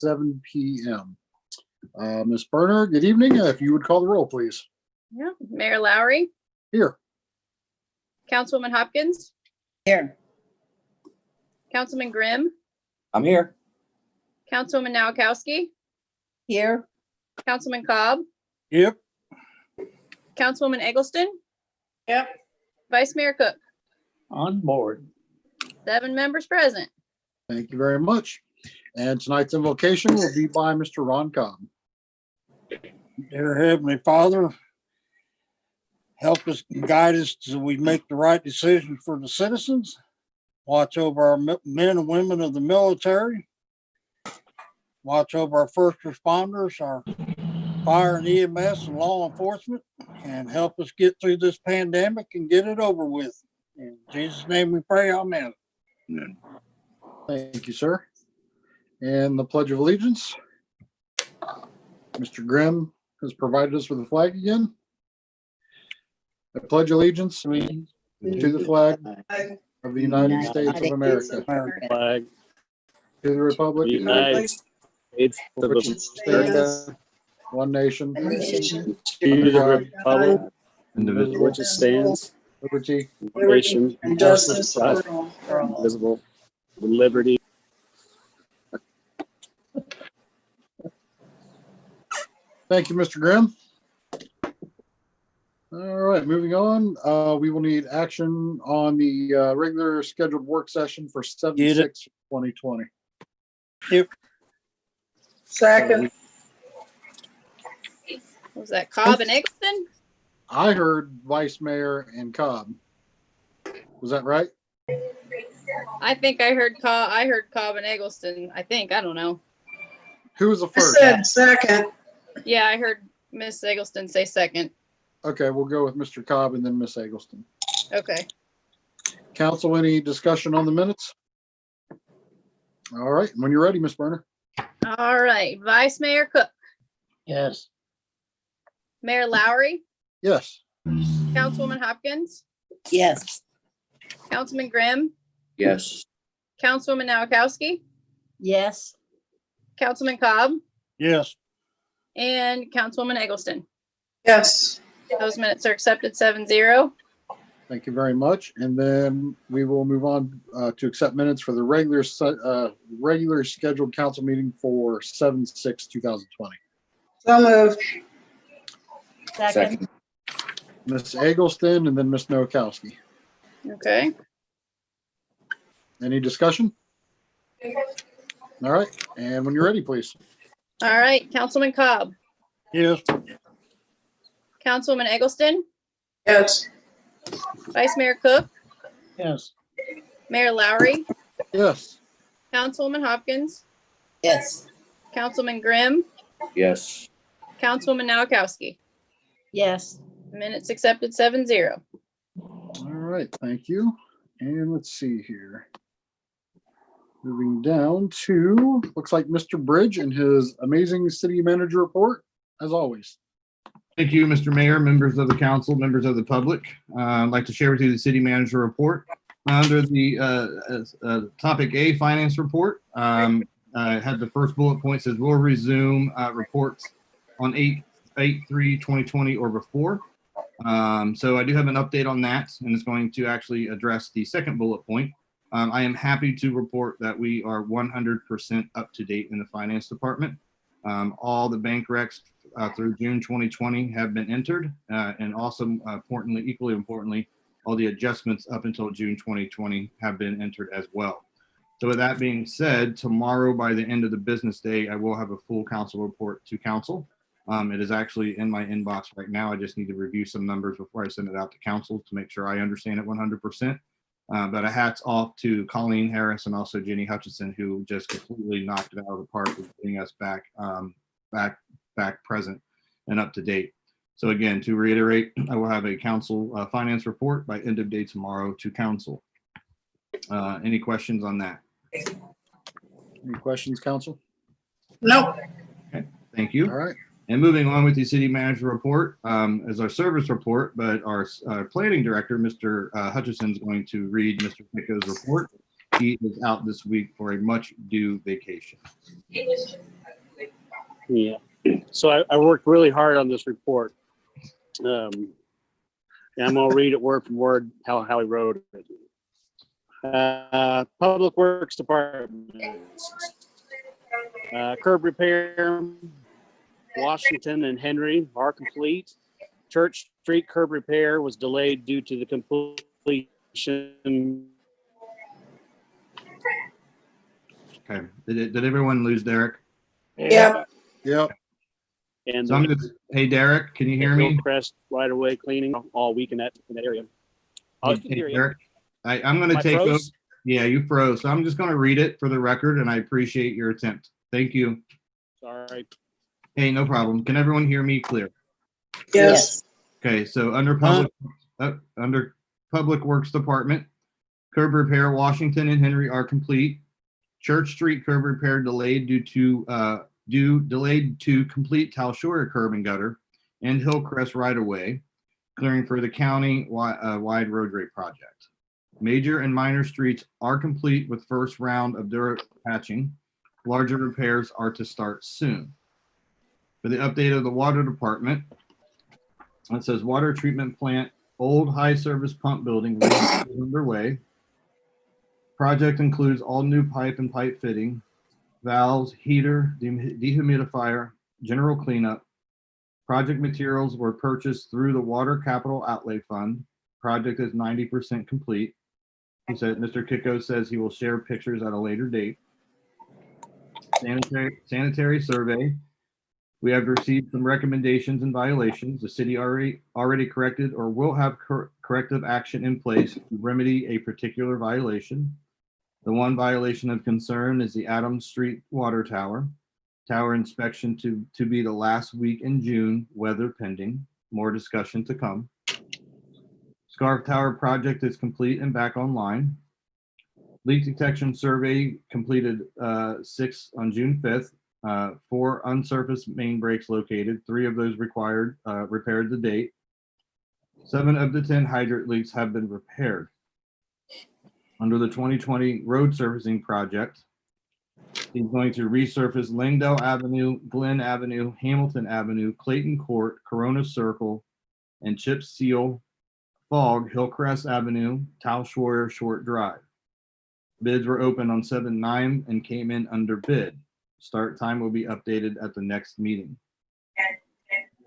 7 p.m. Ms. Berner, good evening. If you would call the roll, please. Yeah. Mayor Lowry, Here. Councilwoman Hopkins, Here. Councilman Grimm, I'm here. Councilwoman Nowakowski, Here. Councilman Cobb, Yep. Councilwoman Eggleston, Yep. Vice Mayor Cook. On board. 7 members present. Thank you very much. And tonight's invocation will be by Mr. Ron Cobb. Dear Heavenly Father, help us and guide us so we make the right decisions for the citizens. Watch over our men and women of the military. Watch over our first responders, our fire and EMS and law enforcement, and help us get through this pandemic and get it over with. In Jesus' name we pray, amen. Thank you, sir. And the Pledge of Allegiance. Mr. Grimm has provided us with the flag again. I pledge allegiance to the flag of the United States of America, Flag. to the republic, United States of which America. one nation, To the republic. indivisible, Which stands. liberty, Nation. And justice for God, all. Visible. With liberty. Thank you, Mr. Grimm. All right, moving on. We will need action on the regular scheduled work session for 7/6/2020. Second. Was that Cobb and Eggleston? I heard Vice Mayor and Cobb. Was that right? I think I heard Cobb and Eggleston. I don't know. Who was the I first? said second. Yeah, I heard Miss Eggleston say second. Okay, we'll go with Mr. Cobb and then Miss Eggleston. Okay. Council, any discussion on the minutes? All right, when you're ready, Miss Berner. All right. Vice Mayor Cook, Yes. Mayor Lowry, Yes. Councilwoman Hopkins, Yes. Councilman Grimm, Yes. Councilwoman Nowakowski, Yes. Councilman Cobb, Yes. and Councilwoman Eggleston. Yes. Those minutes are accepted 7-0. Thank you very much. And then we will move on to accept minutes for the regular scheduled council meeting for 7/6/2020. So moved. Second. Miss Eggleston and then Miss Nowakowski. Okay. Any discussion? All right, and when you're ready, please. All right. Councilman Cobb, Yes. Councilwoman Eggleston, Yes. Vice Mayor Cook, Yes. Mayor Lowry, Yes. Councilwoman Hopkins, Yes. Councilman Grimm, Yes. Councilwoman Nowakowski. Yes. Minutes accepted 7-0. All right, thank you. And let's see here. Moving down to, looks like Mr. Bridge and his amazing city manager report, as always. Thank you, Mr. Mayor, members of the council, members of the public. I'd like to share with you the city manager report. Under the topic A, finance report, I had the first bullet point says we'll resume reports on 8/3/2020 or before. So I do have an update on that, and it's going to actually address the second bullet point. I am happy to report that we are 100% up to date in the finance department. All the bank recs through June 2020 have been entered, and also importantly, equally importantly, all the adjustments up until June 2020 have been entered as well. So with that being said, tomorrow by the end of the business day, I will have a full council report to council. It is actually in my inbox right now. I just need to review some numbers before I send it out to council to make sure I understand it 100%. But a hats off to Colleen Harris and also Jenny Hutchinson, who just completely knocked it out of the park with getting us back present and up to date. So again, to reiterate, I will have a council finance report by end of day tomorrow to council. Any questions on that? Any questions, council? Nope. Okay, thank you. All right. And moving on with the city manager report as our service report, but our planning director, Mr. Hutchison, is going to read Mr. Picco's report. She is out this week for a much due vacation. Yeah. So I worked really hard on this report. And I'm gonna read it word for word how he wrote it. Public Works Department. Curb repair, Washington and Henry are complete. Church Street curb repair was delayed due to the completion. Okay. Did everyone lose Derek? Yep. Yep. And So I'm just, hey, Derek, can you hear me? Hillcrest right away cleaning all week in that area. I can Hey, hear you. Derek, I'm going to I take over. froze? Yeah, you froze. So I'm just going to read it for the record, and I appreciate your attempt. Thank you. Sorry. Hey, no problem. Can everyone hear me clear? Yes. Okay, so under Public Works Department, curb repair, Washington and Henry are complete. Church Street curb repair delayed due to complete Talshore curb and gutter and Hillcrest right of way, clearing for the county wide road rate project. Major and minor streets are complete with first round of dirt patching. Larger repairs are to start soon. For the update of the water department, it says water treatment plant, old high service pump building is underway. Project includes all new pipe and pipe fitting, valves, heater, dehumidifier, general cleanup. Project materials were purchased through the Water Capital Outlay Fund. Project is 90% complete. He said, Mr. Kiko says he will share pictures at a later date. Sanitary survey. We have received some recommendations and violations. The city already corrected or will have corrective action in place to remedy a particular violation. The one violation of concern is the Adams Street water tower. Tower inspection to be the last week in June, weather pending. More discussion to come. Scarf Tower project is complete and back online. Leak detection survey completed on June 5th. 4 unsurfaced main breaks located. 3 of those required repaired to date. 7 of the 10 hydrant leaks have been repaired. Under the 2020 road surfacing project, he's going to resurface Langdale Avenue, Glen Avenue, Hamilton Avenue, Clayton Court, Corona Circle, and chip seal fog Hillcrest Avenue, Talshore Short Drive. Bids were open on 7/9 and came in under bid. Start time will be updated at the next meeting.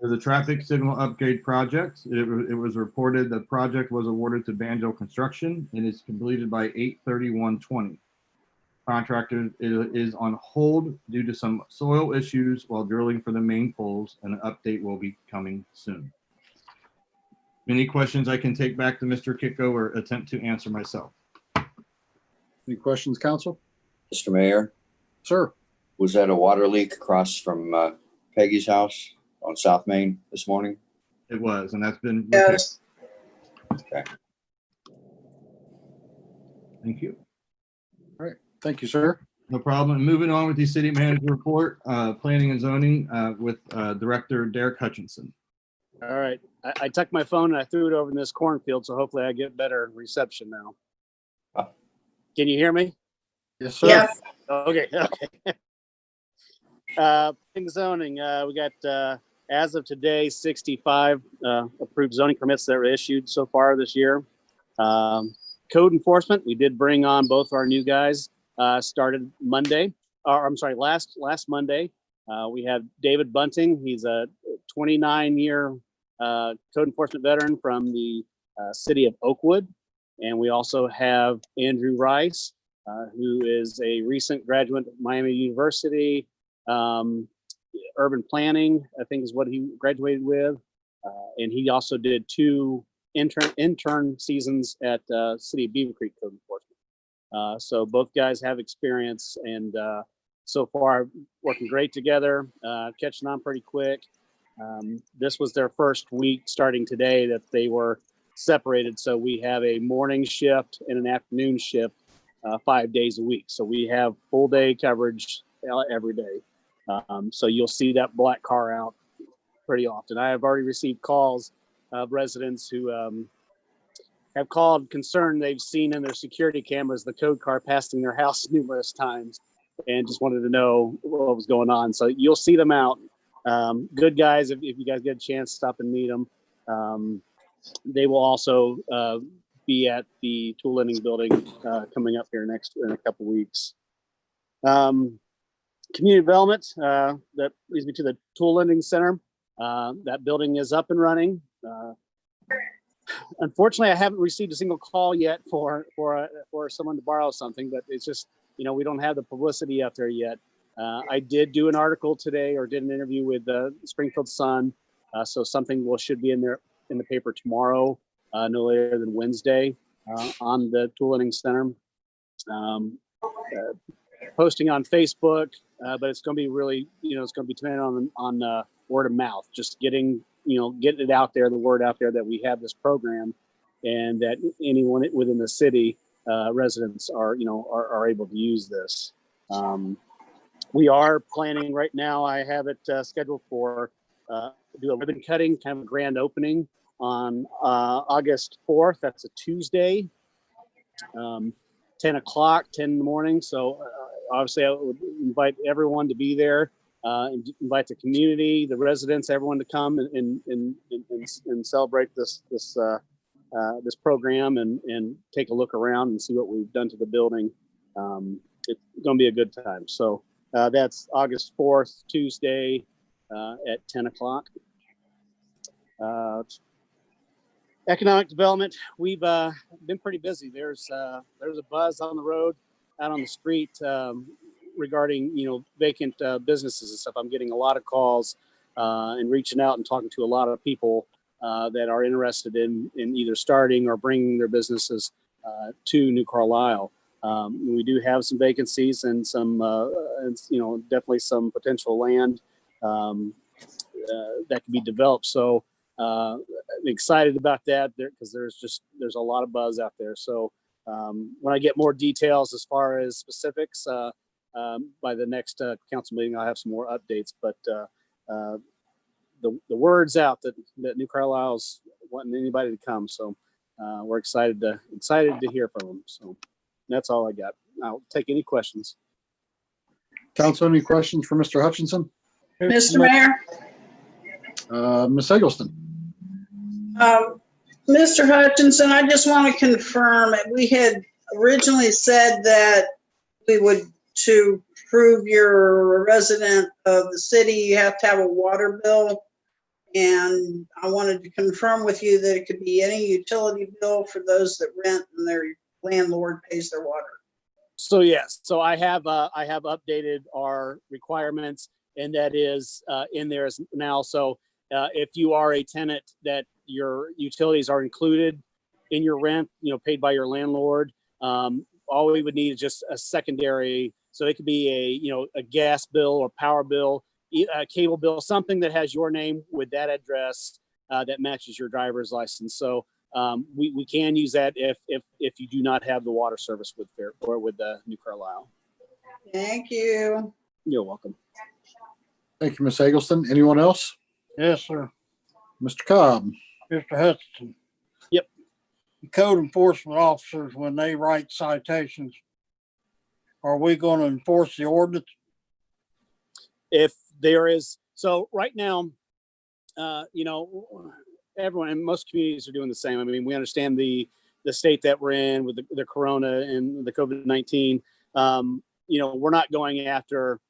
For the traffic signal upgrade project, it was reported that project was awarded to Banjo Construction and is completed by 8/31/20. Contractor is on hold due to some soil issues while drilling for the main poles, and an update will be coming soon. Any questions I can take back to Mr. Kiko or attempt to answer myself? Any questions, council? Mr. Mayor, Sir? was that a water leak across from Peggy's house on South Main this morning? It was, and that's been repaired. Yes. Okay. Thank you. Thank you, sir. No problem. Moving on with the city manager report, planning and zoning with Director Derek Hutchinson. All right. I tucked my phone and I threw it over in this cornfield, so hopefully I get better reception now. Can you hear me? Yes, sir. Yep. Okay. Planning and zoning, we got, as of today, 65 approved zoning permits that were issued so far this year. Code enforcement, we did bring on both our new guys, started Monday, or I'm sorry, last Monday. We have David Bunting. He's a 29-year code enforcement veteran from the city of Oakwood. And we also have Andrew Rice, who is a recent graduate of Miami University. Urban planning, I think, is what he graduated with. And he also did 2 intern seasons at City of Beaver Creek Code Enforcement. So both guys have experience, and so far working great together, catching on pretty quick. This was their first week starting today that they were separated. So we have a morning shift and an afternoon shift 5 days a week. So we have full day coverage every day. So you'll see that black car out pretty often. I have already received calls of residents who have called concerned they've seen in their security cameras the code car passing their house numerous times, and just wanted to know what was going on. So you'll see them out. Good guys. If you guys get a chance, stop and meet them. They will also be at the tool lending building coming up here in a couple weeks. Community development, that leads me to the tool lending center. That building is up and running. Unfortunately, I haven't received a single call yet for someone to borrow something, but it's just, we don't have the publicity out there yet. I did do an article today, or did an interview with the Springfield Sun, so something should be in the paper tomorrow, no later than Wednesday, on the tool lending center. Posting on Facebook, but it's going to be really, it's going to be dependent on word of mouth, just getting it out there, the word out there that we have this program, and that anyone within the city, residents are able to use this. We are planning right now. I have it scheduled for do a ribbon cutting, kind of a grand opening on August 4th. That's a Tuesday, 10 o'clock, 10 in the morning. So obviously I would invite everyone to be there, and invite the community, the residents, everyone to come and celebrate this program and take a look around and see what we've done to the building. It's going to be a good time. So that's August 4th, Tuesday, at 10 o'clock. Economic development, we've been pretty busy. There's a buzz on the road, out on the street, regarding vacant businesses and stuff. I'm getting a lot of calls and reaching out and talking to a lot of people that are interested in either starting or bringing their businesses to New Carlisle. We do have some vacancies and some, definitely some potential land that can be developed. So I'm excited about that because there's a lot of buzz out there. So when I get more details as far as specifics, by the next council meeting, I'll have some more updates. But the word's out that New Carlisle's wanting anybody to come. So we're excited to hear from them. So that's all I got. I'll take any questions. Council, any questions for Mr. Hutchinson? Mr. Mayor, Ms. Eggleston? Mr. Hutchinson, I just want to confirm, we had originally said that to prove you're a resident of the city, you have to have a water bill. And I wanted to confirm with you that it could be any utility bill for those that rent and their landlord pays their water. So yes, so I have updated our requirements, and that is in there now. So if you are a tenant that your utilities are included in your rent, paid by your landlord, all we would need is just a secondary. So it could be a gas bill or power bill, a cable bill, something that has your name with that address that matches your driver's license. So we can use that if you do not have the water service with New Carlisle. Thank you. You're welcome. Thank you, Ms. Eggleston. Anyone else? Yes, sir. Mr. Cobb? Mr. Hutchinson. Yep. Code enforcement officers, when they write citations, are we going to enforce the ordinance? If there is, so right now, everyone in most communities are doing the same. I mean, we understand the state that we're in with the corona and the COVID-19. We're not going after,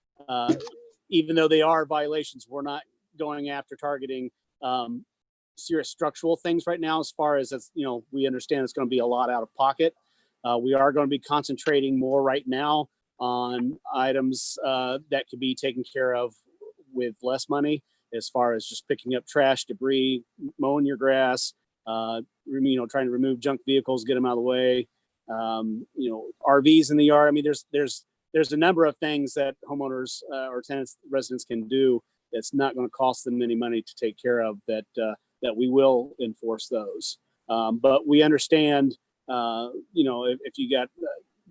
even though they are violations, we're not going after targeting serious structural things right now. As far as we understand it's going to be a lot out of pocket. We are going to be concentrating more right now on items that could be taken care of with less money, as far as just picking up trash, debris, mowing your grass, trying to remove junk vehicles, get them out of the way, RVs in the yard. I mean, there's a number of things that homeowners or tenants, residents can do that's not going to cost them any money to take care of, that we will enforce those. But we understand, if you got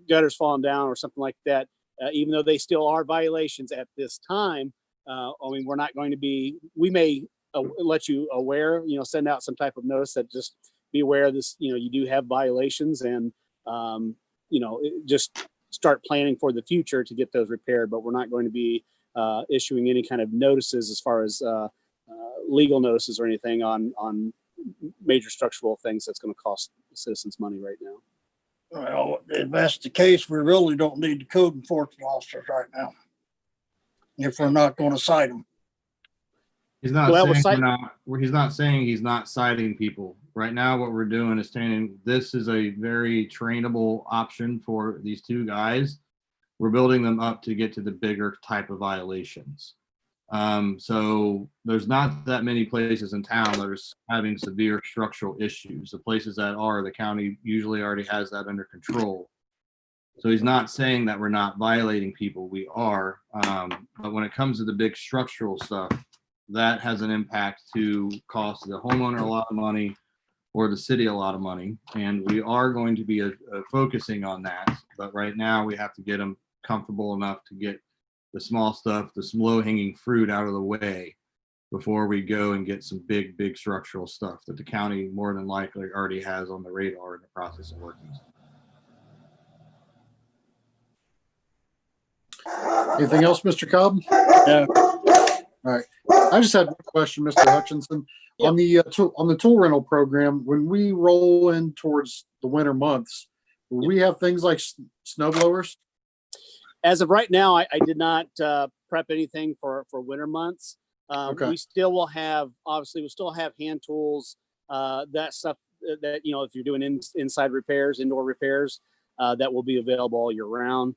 gutters falling down or something like that, even though they still are violations at this time, we're not going to be, we may let you aware, send out some type of notice that just be aware of this, you do have violations, and, just start planning for the future to get those repaired. But we're not going to be issuing any kind of notices as far as legal notices or anything on major structural things that's going to cost citizens money right now. Well, if that's the case, we really don't need the code enforcement officers right now. If we're not going to cite them. He's not Well, saying he's not saying he's not citing people. Right now, what we're doing is saying this is a very trainable option for these two guys. We're building them up to get to the bigger type of violations. So there's not that many places in town that are having severe structural issues. The places that are, the county usually already has that under control. So he's not saying that we're not violating people. We are. But when it comes to the big structural stuff, that has an impact to cost the homeowner a lot of money or the city a lot of money. And we are going to be focusing on that. But right now we have to get them comfortable enough to get the small stuff, the low hanging fruit out of the way before we go and get some big structural stuff that the county more than likely already has on the radar in the process of working. Anything else, Mr. Cobb? Yeah. All right. I just had one question, Mr. Hutchinson. Yeah. On the tool rental program, when we roll in towards the winter months, will we have things like snow blowers? As of right now, I did not prep anything for winter months. Okay. We still will have, obviously, we'll still have hand tools, that stuff that, if you're doing inside repairs, indoor repairs, that will be available all year round.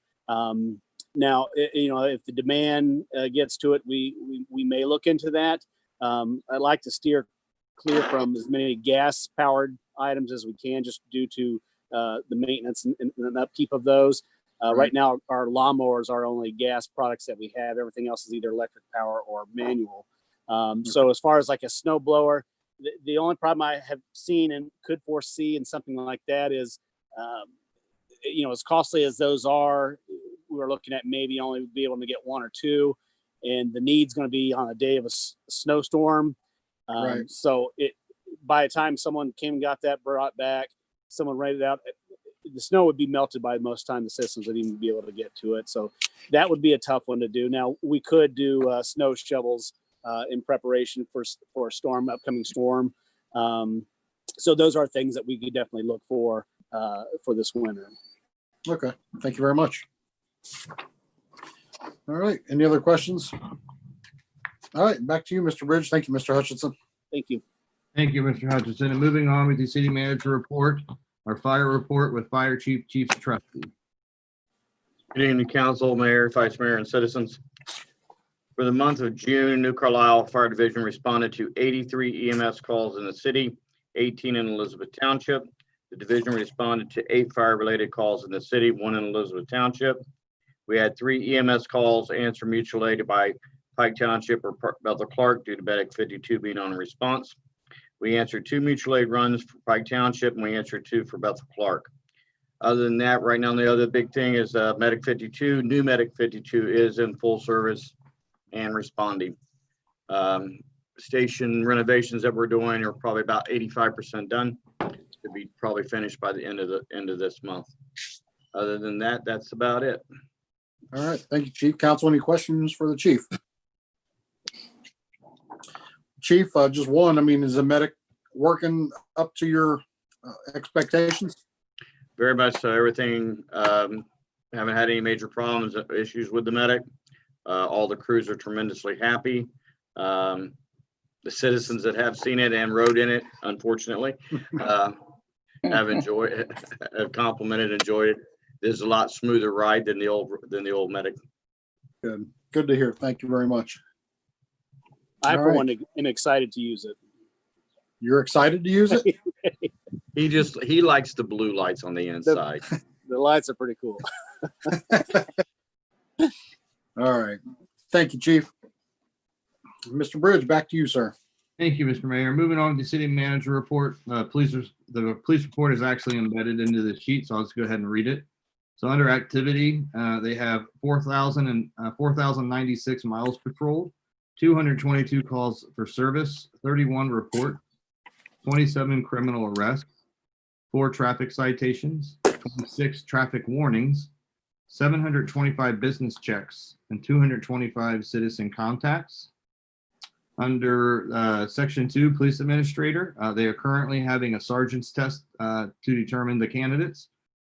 Now, if the demand gets to it, we may look into that. I'd like to steer clear from as many gas-powered items as we can, just due to the maintenance and upkeep of those. Right now, our lawnmowers are only gas products that we have. Everything else is either electric power or manual. So as far as like a snow blower, the only problem I have seen and could foresee in something like that is, as costly as those are, we're looking at maybe only be able to get one or two, and the need's going to be on a day of a snowstorm. Right. So by the time someone came and got that brought back, someone rented it out, the snow would be melted by most time the citizens would even be able to get to it. So that would be a tough one to do. Now we could do snow shovels in preparation for a upcoming storm. So those are things that we could definitely look for this winter. Okay. Thank you very much. All right. Any other questions? All right. Back to you, Mr. Bridge. Thank you, Mr. Hutchinson. Thank you. Thank you, Mr. Hutchinson. And moving on with the city manager report, our fire report with Fire Chief Trustee. Good evening, council, mayor, vice mayor, and citizens. For the month of June, New Carlisle Fire Division responded to 83 EMS calls in the city, 18 in Elizabeth Township. The division responded to 8 fire-related calls in the city, 1 in Elizabeth Township. We had 3 EMS calls answered mutual aid by Pike Township or Bethel Clark due to Medic 52 being on response. We answered 2 mutual aid runs for Pike Township, and we answered 2 for Bethel Clark. Other than that, right now, the other big thing is Medic 52. New Medic 52 is in full service and responding. Station renovations that we're doing are probably about 85% done. To be probably finished by the end of this month. Other than that, that's about it. All right. Thank you, Chief. Council, any questions for the chief? Chief, just one. I mean, is the medic working up to your expectations? Very much so. Everything, haven't had any major problems, issues with the medic. All the crews are tremendously happy. The citizens that have seen it and rode in it, unfortunately, have enjoyed it, have complimented, enjoyed it. This is a lot smoother ride than the old medic. Good to hear. Thank you very much. I, All for right. one, am excited to use it. You're excited to use it? He likes the blue lights on the inside. The lights are pretty cool. All right. Thank you, Chief. Mr. Bridge, back to you, sir. Thank you, Mr. Mayor. Moving on to the city manager report. The police report is actually embedded into the sheet, so I'll just go ahead and read it. So under activity, they have 4,096 miles patrolled, 222 calls for service, 31 report, 27 criminal arrests, 4 traffic citations, 26 traffic warnings, 725 business checks, and 225 citizen contacts. Under Section 2, Police Administrator, they are currently having a sergeant's test to determine the candidates.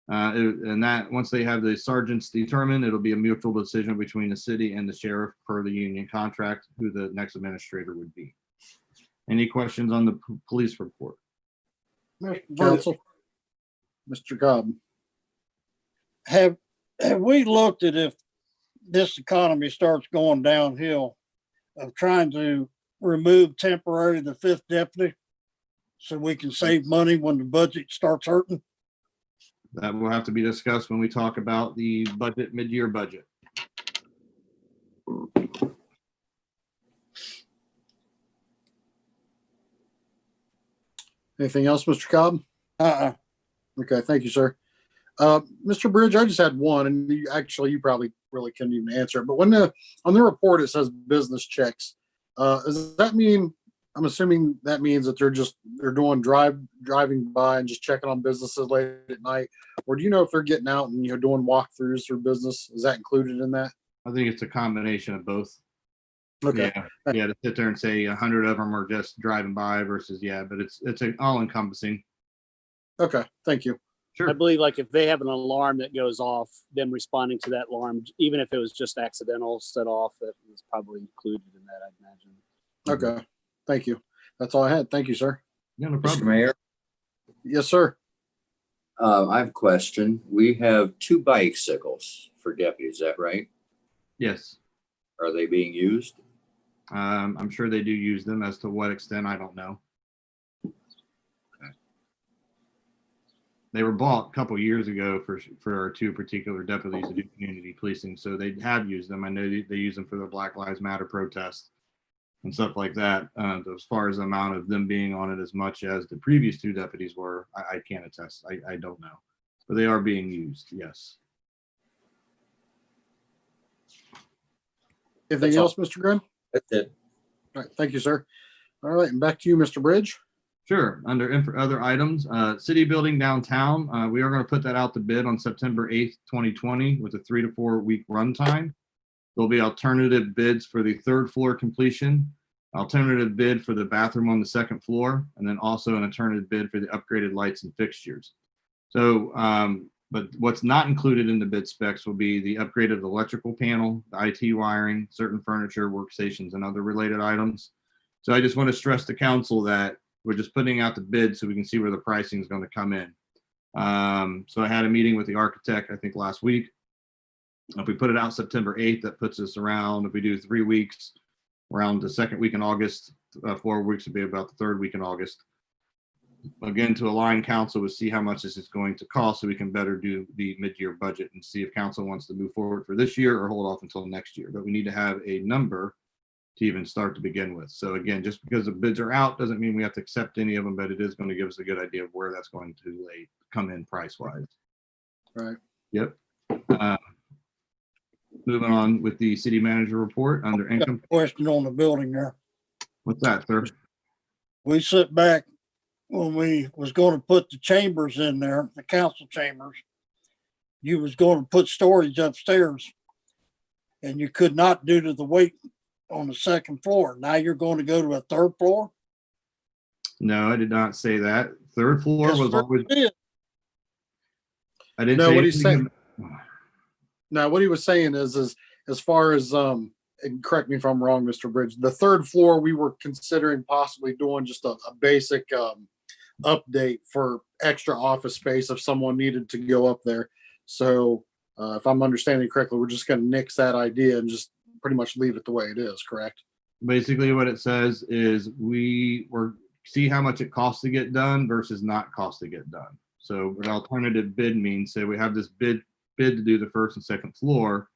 And that once they have the sergeants determined, it'll be a mutual decision between the city and the sheriff per the union contract, who the next administrator would be. Any questions on the police report? Council. Mr. Cobb. Have we looked at if this economy starts going downhill of trying to remove temporarily the 5th deputy so we can save money when the budget starts hurting? That will have to be discussed when we talk about the budget, mid-year budget. Anything else, Mr. Cobb? Uh-uh. Okay, thank you, sir. Mr. Bridge, I just had one, and you probably really couldn't even answer it. But on the report it says business checks. Does that mean? I'm assuming that means that they're doing driving by and just checking on businesses late at night, or do you know if they're getting out and doing walkthroughs through business? Is that included in that? I think it's a combination of both. Okay. Yeah, to sit there and say 100 of them are just driving by versus, but it's all encompassing. Okay, thank you. Sure. I believe like if they have an alarm that goes off, them responding to that alarm, even if it was just accidental set off, that was probably included in that, I'd imagine. Okay, thank you. That's all I had. Thank you, sir. Yeah, no Mr. problem. Mayor, Yes, sir. I have a question. We have 2 bicycles for deputies, is that right? Yes. Are they being used? I'm sure they do use them. As to what extent, I don't know. They were bought a couple years ago for our 2 particular deputies to do community policing, so they have used them. I know they use them for the Black Lives Matter protests and stuff like that. As far as the amount of them being on it as much as the previous 2 deputies were, I can't attest. I don't know, but they are being used. Yes. Anything else, Mr. Grimm? That's it. All right, thank you, sir. All right, and back to you, Mr. Bridge. Sure. Under other items, city building downtown, we are going to put that out to bid on September 8th, 2020 with a 3 to 4 week runtime. There'll be alternative bids for the 3rd floor completion, alternative bid for the bathroom on the 2nd floor, and then also an alternative bid for the upgraded lights and fixtures. So, but what's not included in the bid specs will be the upgrade of the electrical panel, the IT wiring, certain furniture, workstations, and other related items. So I just want to stress to council that we're just putting out the bid so we can see where the pricing is going to come in. So I had a meeting with the architect, I think last week. If we put it out September 8th, that puts us around, if we do 3 weeks, around the 2nd week in August, 4 weeks would be about the 3rd week in August. Again, to align council with see how much this is going to cost so we can better do the mid-year budget and see if council wants to move forward for this year or hold off until next year. But we need to have a number to even start to begin with. So again, just because the bids are out doesn't mean we have to accept any of them, but it is going to give us a good idea of where that's going to come in price-wise. Right. Yep. Moving on with the city manager report under income. Question on the building there. What's that, sir? We sit back when we was going to put the chambers in there, the council chambers. You was going to put storage upstairs and you could not due to the weight on the 2nd floor. Now you're going to go to a 3rd floor? No, I did not say that. 3rd floor Yes, was sir, always. you did. I didn't No, say what he's anything saying. Now, what he was saying is as far as and correct me if I'm wrong, Mr. Bridge, the 3rd floor we were considering possibly doing just a basic update for extra office space if someone needed to go up there. So if I'm understanding correctly, we're just going to nix that idea and just pretty much leave it the way it is, correct? Basically what it says is we were see how much it costs to get done versus not cost to get done. So an alternative bid means, say we have this bid to do the 1st and 2nd floor.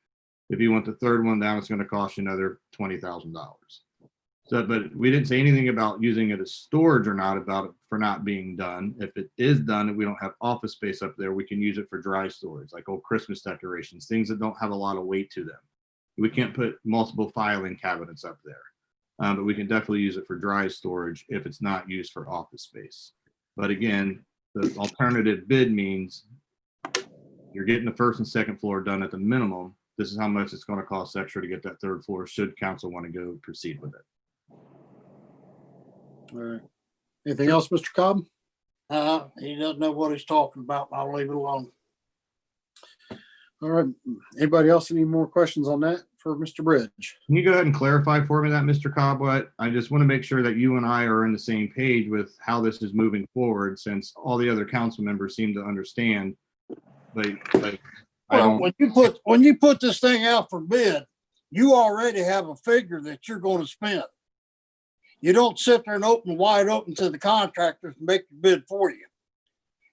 If you want the 3rd one down, it's going to cost you another $20,000. So, but we didn't say anything about using it as storage or not about it for not being done. If it is done and we don't have office space up there, we can use it for dry storage, like old Christmas decorations, things that don't have a lot of weight to them. We can't put multiple filing cabinets up there. But we can definitely use it for dry storage if it's not used for office space. But again, the alternative bid means you're getting the first and second floor done at the minimum. This is how much it's going to cost extra to get that third floor, should council want to go proceed with it. All right. Anything else, Mr. Cobb? He doesn't know what he's talking about. I'll leave it alone. All right. Anybody else any more questions on that for Mr. Bridge? Can you go ahead and clarify for me that, Mr. Cobb? What I just want to make sure that you and I are on the same page with how this is moving forward, since all the other council members seem to understand. But I Well, don't. when you put this thing out for bid, you already have a figure that you're going to spend. You don't sit there and open wide open to the contractors and make the bid for you.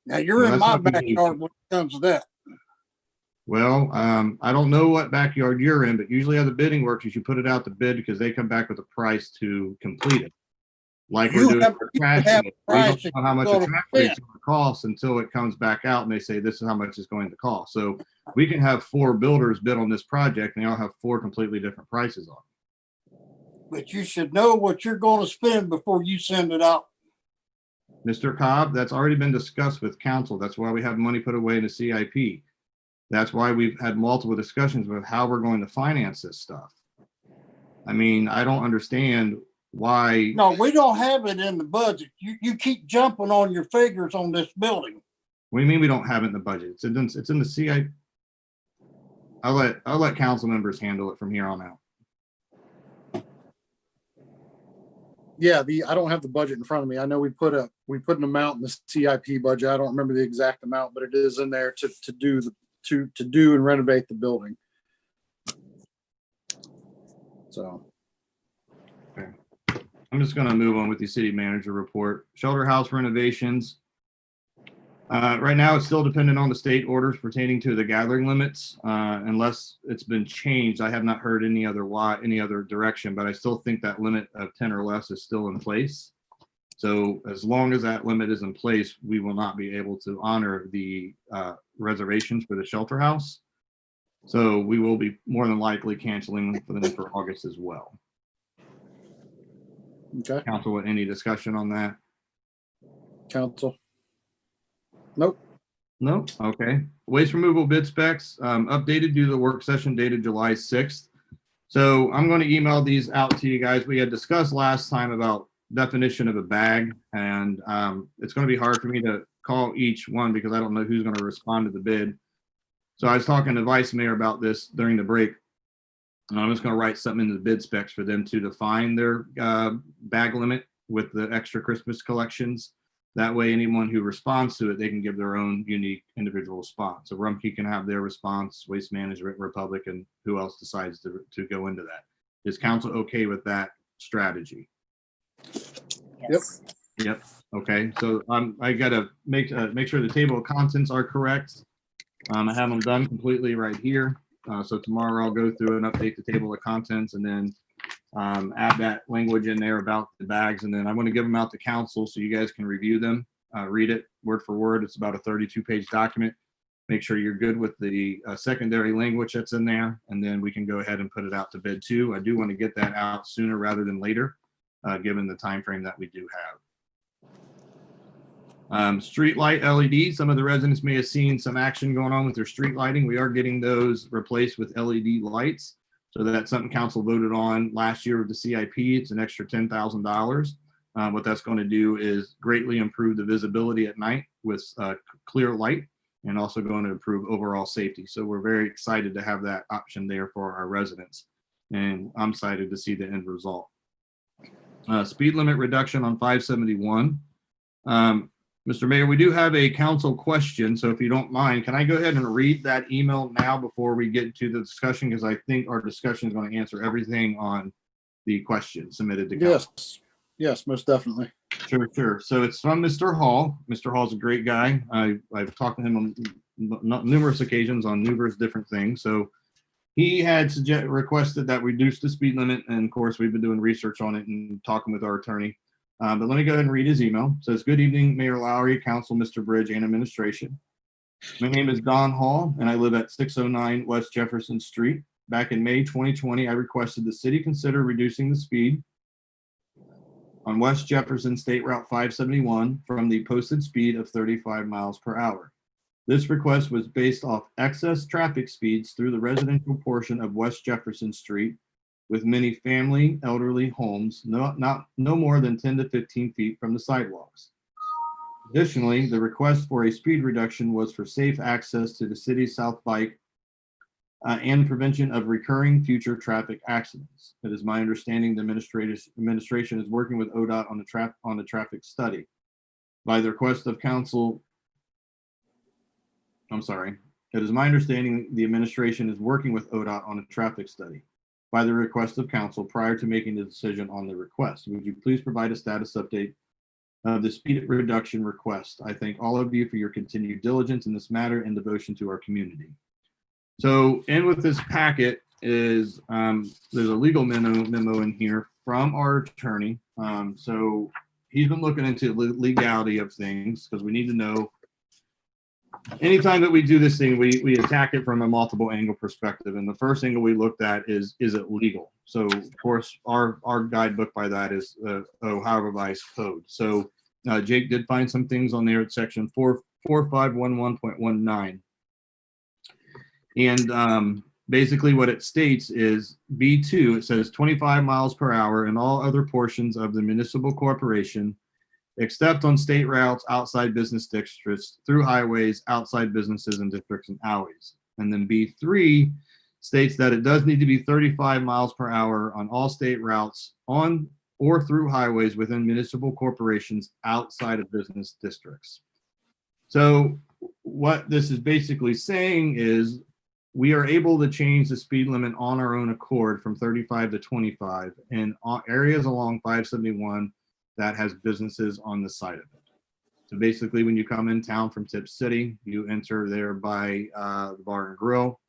Now you're Well, in that's my not the case. backyard when it comes to that. Well, I don't know what backyard you're in, but usually how the bidding works is you put it out to bid because they come back with a price to complete it. Like we're doing for trash. have a We price don't know how much you're a gonna trash rate's going to cost until it comes back out and they say this is how much it's going to cost. So we can have 4 builders bid on this project and they all have 4 completely different prices on it. But you should know what you're going to spend before you send it out. Mr. Cobb, that's already been discussed with council. That's why we have money put away in the CIP. That's why we've had multiple discussions with how we're going to finance this stuff. I mean, I don't understand why. No, we don't have it in the budget. You keep jumping on your figures on this building. What do you mean we don't have it in the budget? It's in the CIP. I'll let council members handle it from here on out. Yeah, I don't have the budget in front of me. I know we put an amount in the CIP budget. I don't remember the exact amount, but it is in there to do and renovate the building. So. Okay. I'm just going to move on with the city manager report. Shelter house renovations. Right now, it's still dependent on the state orders pertaining to the gathering limits. Unless it's been changed, I have not heard any other direction, but I still think that limit of 10 or less is still in place. So as long as that limit is in place, we will not be able to honor the reservations for the shelter house. So we will be more than likely canceling for them for August as well. Okay. Council, any discussion on that? Council. Nope. No? Okay. Waste removal bid specs, updated due to the work session dated July 6th. So I'm going to email these out to you guys. We had discussed last time about definition of a bag, and it's going to be hard for me to call each one because I don't know who's going to respond to the bid. So I was talking to Vice Mayor about this during the break. And I'm just going to write something in the bid specs for them to define their bag limit with the extra Christmas collections. That way, anyone who responds to it, they can give their own unique individual response. So Rumpke can have their response, Waste Management, Republic, and who else decides to go into that. Is council okay with that strategy? Yes. Yep. Okay. So I got to make sure the table of contents are correct. I have them done completely right here. So tomorrow I'll go through and update the table of contents and then add that language in there about the bags. And then I'm going to give them out to council so you guys can review them, read it word for word. It's about a 32-page document. Make sure you're good with the secondary language that's in there. And then we can go ahead and put it out to bid too. I do want to get that out sooner rather than later, given the time frame that we do have. Street light LED. Some of the residents may have seen some action going on with their street lighting. We are getting those replaced with LED lights. So that's something council voted on last year with the CIP. It's an extra $10,000. What that's going to do is greatly improve the visibility at night with clear light and also going to improve overall safety. So we're very excited to have that option there for our residents. And I'm excited to see the end result. Speed limit reduction on 571. Mr. Mayor, we do have a council question, so if you don't mind, can I go ahead and read that email now before we get to the discussion? Because I think our discussion is going to answer everything on the question submitted to council. Yes, most definitely. Sure. So it's from Mr. Hall. Mr. Hall's a great guy. I've talked to him on numerous occasions on numerous different things. So he had requested that we reduce the speed limit, and of course, we've been doing research on it and talking with our attorney. But let me go ahead and read his email. It says, good evening, Mayor Lowry, Council, Mr. Bridge, and administration. My name is Don Hall, and I live at 609 West Jefferson Street. Back in May 2020, I requested the city consider reducing the speed on West Jefferson State Route 571 from the posted speed of 35 miles per hour. This request was based off excess traffic speeds through the residential portion of West Jefferson Street with many family elderly homes no more than 10 to 15 feet from the sidewalks. Additionally, the request for a speed reduction was for safe access to the city's South Bike and prevention of recurring future traffic accidents. It is my understanding the administration is working with ODOT on the traffic study. By the request of council, it is my understanding the administration is working with ODOT on a traffic study. By the request of council prior to making the decision on the request, would you please provide a status update of the speed reduction request? I thank all of you for your continued diligence in this matter and devotion to our community. So in with this packet is there's a legal memo in here from our attorney. So he's been looking into the legality of things because we need to know anytime that we do this thing, we attack it from a multiple angle perspective. And the first angle we looked at is it legal? So of course our guidebook by that is Ohio Revised Code. So Jake did find some things on there at section 4511.19. And basically what it states is B2, it says 25 miles per hour in all other portions of the municipal corporation, except on state routes, outside business districts, through highways, outside businesses and districts and alleys. And then B3 states that it does need to be 35 miles per hour on all state routes on or through highways within municipal corporations outside of business districts. So what this is basically saying is we are able to change the speed limit on our own accord from 35 to 25 in areas along 571 that has businesses on the side of it. So basically when you come in town from Tip City, you enter there by the bar and grill.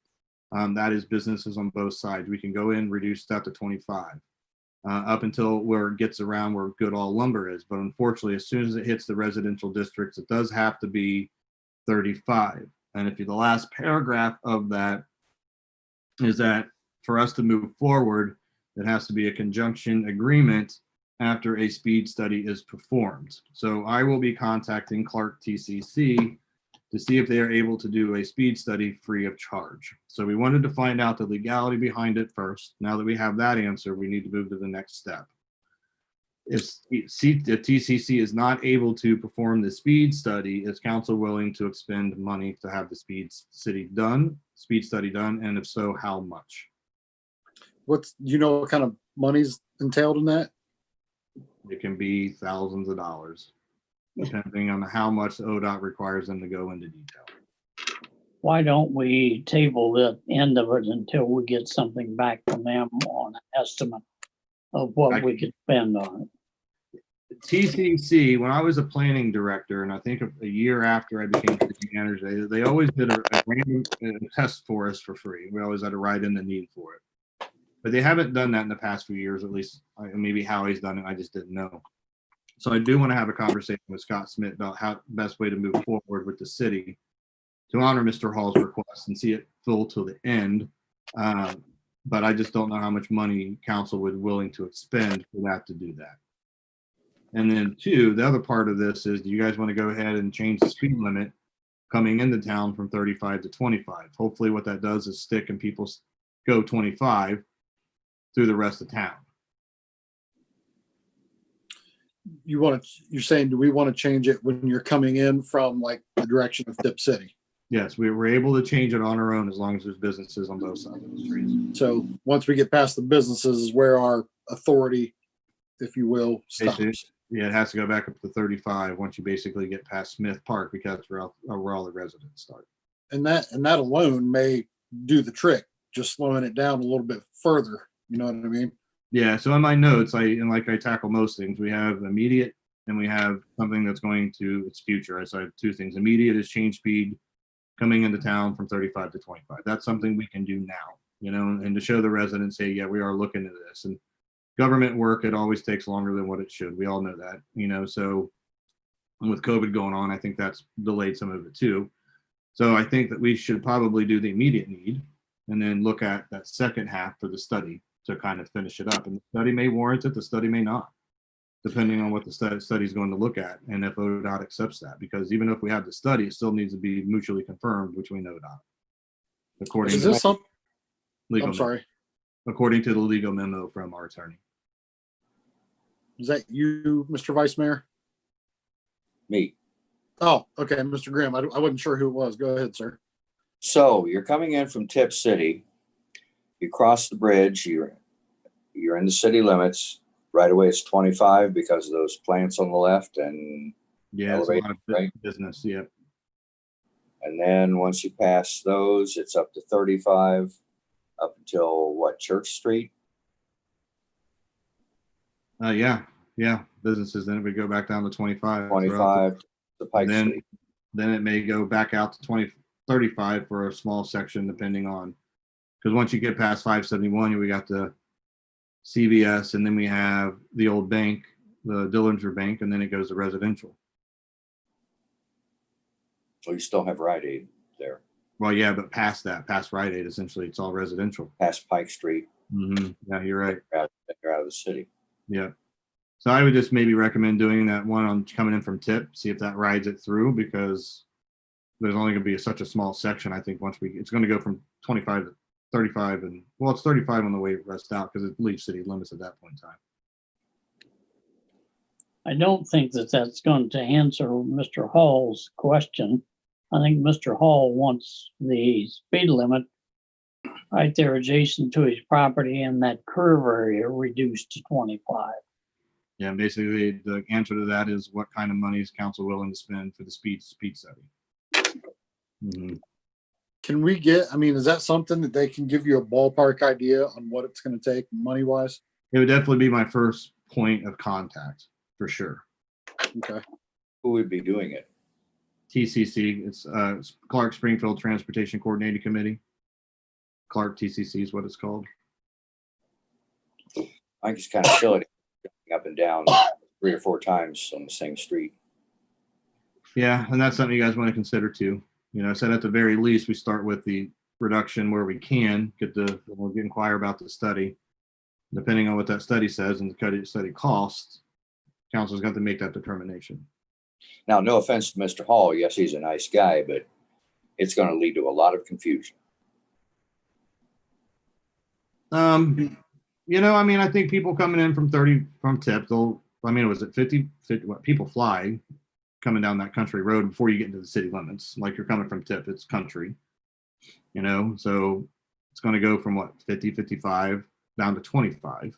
That is businesses on both sides. We can go in, reduce that to 25 up until where it gets around where Goodall Lumber is. But unfortunately, as soon as it hits the residential districts, it does have to be 35. And if the last paragraph of that is that for us to move forward, it has to be a conjunction agreement after a speed study is performed. So I will be contacting Clark TCC to see if they are able to do a speed study free of charge. So we wanted to find out the legality behind it first. Now that we have that answer, we need to move to the next step. If the TCC is not able to perform the speed study, is council willing to expend money to have the speed study done? And if so, how much? What kind of money's entailed in that? It can be thousands of dollars, depending on how much ODOT requires them to go into detail. Why don't we table the end of it until we get something back from them on an estimate of what we could spend on it? TCC, when I was a planning director, and I think a year after I became city manager, they always did a random test for us for free. We always had to write in the need for it. But they haven't done that in the past few years, at least maybe Howie's done it. I just didn't know. So I do want to have a conversation with Scott Smith about how the best way to move forward with the city to honor Mr. Hall's request and see it full till the end. But I just don't know how much money council would willing to expend for that to do that. And then two, the other part of this is, do you guys want to go ahead and change the speed limit coming into town from 35 to 25? Hopefully what that does is stick and people go 25 through the rest of town. You're saying, do we want to change it when you're coming in from like the direction of Tip City? Yes, we were able to change it on our own as long as there's businesses on both sides of the streets. So once we get past the businesses is where our authority, if you will, stops. Yeah, it has to go back up to 35 once you basically get past Smith Park, because that's where all the residents start. And that alone may do the trick, just slowing it down a little bit further. You know what I mean? Yeah. So in my notes, I tackle most things. We have immediate, and we have something that's going to its future. I have two things. Immediate is change speed coming into town from 35 to 25. That's something we can do now, and to show the residents, say, yeah, we are looking at this. And government work, it always takes longer than what it should. We all know that, so with COVID going on, I think that's delayed some of it too. So I think that we should probably do the immediate need and then look at that second half for the study to kind of finish it up. And the study may warrant it, the study may not. depending on what the study is going to look at, and if ODOT accepts that. Because even if we have the study, it still needs to be mutually confirmed between ODOT. According Is to this some, legal, I'm sorry, according to the legal memo from our attorney. is that you, Mr. Vice Mayor? Me. Oh, okay, Mr. Graham. I wasn't sure who it was. Go ahead, sir. So you're coming in from Tip City. You cross the bridge. You're in the city limits. Right away, it's 25 because of those plants on the left, and Yeah, it's a lot of right? business. Yep. And then once you pass those, it's up to 35 up until what, Church Street? Yeah. Businesses. Then it would go back down to 25. 25 to Pike then, Street. Then it may go back out to 35 for a small section, depending on, because once you get past 571, we got the CVS, and then we have the old bank, the Dillinger Bank, and then it goes to residential. Well, you still have Rite Aid there. Well, yeah, but past that, past Rite Aid, essentially, it's all residential. Past Pike Street. Yeah, you're right. You're out of the city. Yeah. So I would just maybe recommend doing that one on coming in from Tip, see if that rides it through, because there's only going to be such a small section. I think once it's going to go from 25 to 35, and well, it's 35 on the way rest out because it leaves city limits at that point in time. I don't think that that's going to answer Mr. Hall's question. I think Mr. Hall wants the speed limit right there adjacent to his property in that curve area reduced to 25. Yeah, basically the answer to that is what kind of money is council willing to spend for the speed study? Can we get, I mean, is that something that they can give you a ballpark idea on what it's going to take money wise? It would definitely be my first point of contact for sure. Okay. Who would be doing it? TCC, it's Clark Springfield Transportation Coordinating Committee. Clark TCC is what it's called. I think it's kind of silly jumping up and down 3 or 4 times on the same street. Yeah, and that's something you guys want to consider too. You know, I said at the very least, we start with the reduction where we can we'll inquire about the study. Depending on what that study says and the study costs, council's got to make that determination. Now, no offense to Mr. Hall. Yes, he's a nice guy, but it's going to lead to a lot of confusion. You know, I mean, I think people coming in from Tip, was it 50 what people fly coming down that country road before you get into the city limits. Like you're coming from Tip, it's country, you know, so it's going to go from what, 50, 55 down to 25.